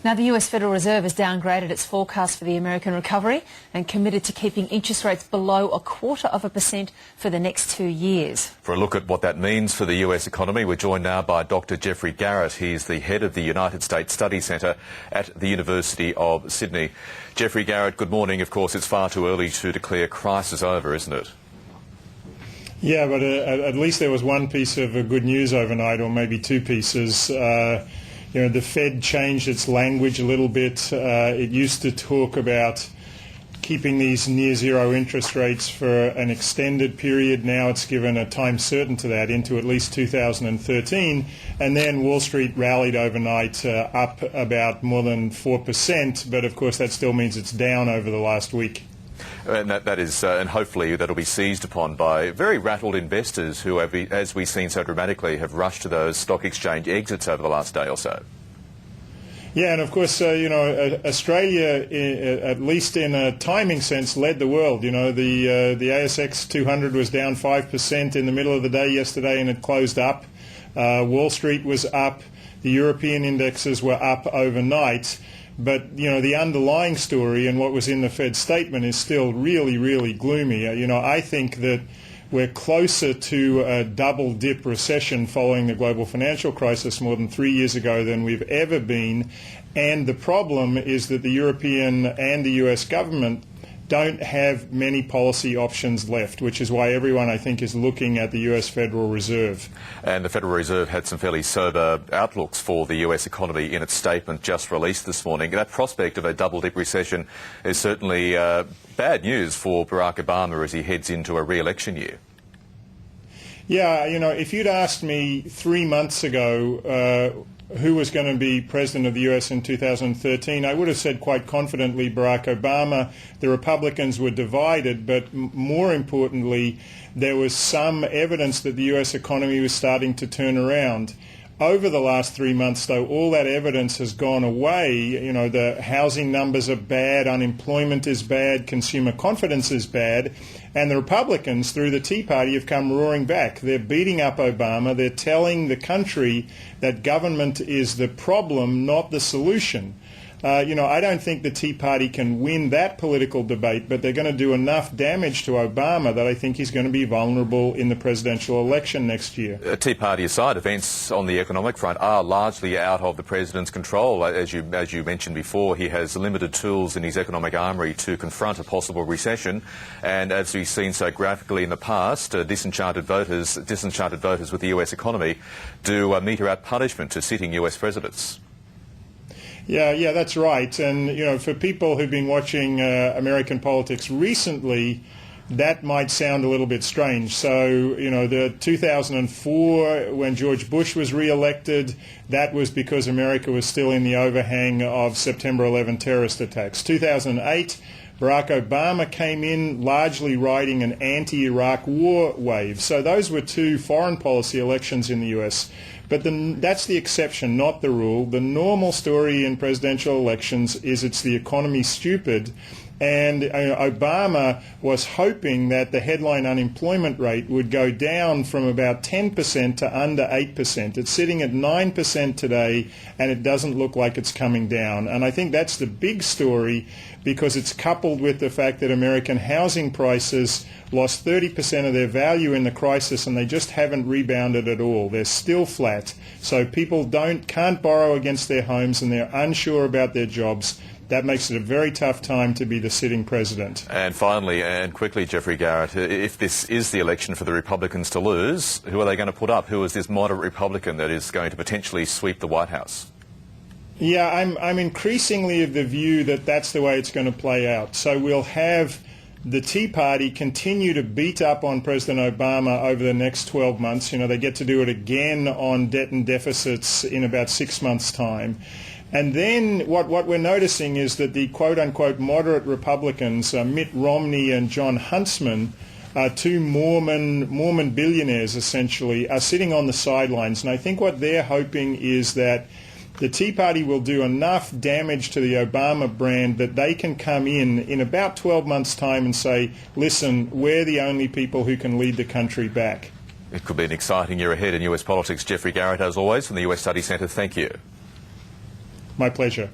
Now, the US Federal Reserve has downgraded its forecast for the American recovery and committed to keeping interest rates below 0.25% for the next 2 years. For a look at what that means for the US economy, we're joined now by Dr. Geoffrey Garrett. He's the head of the United States Study Centre at the University of Sydney. Geoffrey Garrett, good morning. Of course, it's far too early to declare crisis over, isn't it? Yeah, but at least there was one piece of good news overnight, or maybe two pieces. The Fed changed its language a little bit. It used to talk about keeping these near-zero interest rates for an extended period. Now it's given a time certain to that into at least 2013. And then Wall Street rallied overnight up about more than 4%. But of course that still means it's down over the last week. And and hopefully that'll be seized upon by very rattled investors who, as we've seen so dramatically, have rushed to those stock exchange exits over the last day or so. Yeah, and of course, Australia, at least in a timing sense, led the world. The ASX 200 was down 5% in the middle of the day yesterday, and it closed up. Wall Street was up. The European indexes were up overnight. But, the underlying story and what was in the Fed statement is still really, really gloomy. I think that we're closer to a double-dip recession following the global financial crisis more than 3 years ago than we've ever been. And the problem is that the European and the US government don't have many policy options left, which is why everyone, I think, is looking at the US Federal Reserve. And the Federal Reserve had some fairly sober outlooks for the US economy in its statement just released this morning. That prospect of a double-dip recession is certainly bad news for Barack Obama as he heads into a re-election year. Yeah, if you'd asked me 3 months ago who was going to be president of the US in 2013, I would have said quite confidently Barack Obama. The Republicans were divided, but more importantly, there was some evidence that the US economy was starting to turn around. Over the last 3 months, though, all that evidence has gone away. The housing numbers are bad, unemployment is bad, consumer confidence is bad, and the Republicans, through the Tea Party, have come roaring back. They're beating up Obama. They're telling the country that government is the problem, not the solution. I don't think the Tea Party can win that political debate, but they're going to do enough damage to Obama that I think he's going to be vulnerable in the presidential election next year. Tea Party aside, events on the economic front are largely out of the president's control. As you mentioned before, he has limited tools in his economic armoury to confront a possible recession. And as we've seen so graphically in the past, disenchanted voters with the US economy do meter out punishment to sitting US presidents. Yeah, that's right. And, for people who've been watching American politics recently, that might sound a little bit strange. So, the 2004, when George Bush was re-elected, that was because America was still in the overhang of September 11 terrorist attacks. 2008, Barack Obama came in largely riding an anti-Iraq war wave. So those were two foreign policy elections in the US. But that's the exception, not the rule. The normal story in presidential elections is it's the economy stupid. And Obama was hoping that the headline unemployment rate would go down from about 10% to under 8%. It's sitting at 9% today, and it doesn't look like it's coming down. And I think that's the big story, because it's coupled with the fact that American housing prices lost 30% of their value in the crisis, and they just haven't rebounded at all. They're still flat. So people can't borrow against their homes, and they're unsure about their jobs. That makes it a very tough time to be the sitting president. And finally, and quickly, Geoffrey Garrett, if this is the election for the Republicans to lose, who are they going to put up? Who is this moderate Republican that is going to potentially sweep the White House? Yeah, I'm increasingly of the view that that's the way it's going to play out. So we'll have the Tea Party continue to beat up on President Obama over the next 12 months. They get to do it again on debt and deficits in about 6 months' time. And then what we're noticing is that the quote-unquote moderate Republicans, Mitt Romney and John Huntsman, two Mormon billionaires essentially, are sitting on the sidelines. And I think what they're hoping is that the Tea Party will do enough damage to the Obama brand that they can come in about 12 months' time and say, listen, we're the only people who can lead the country back. It could be an exciting year ahead in US politics. Geoffrey Garrett, as always, from the US Study Centre, thank you. My pleasure.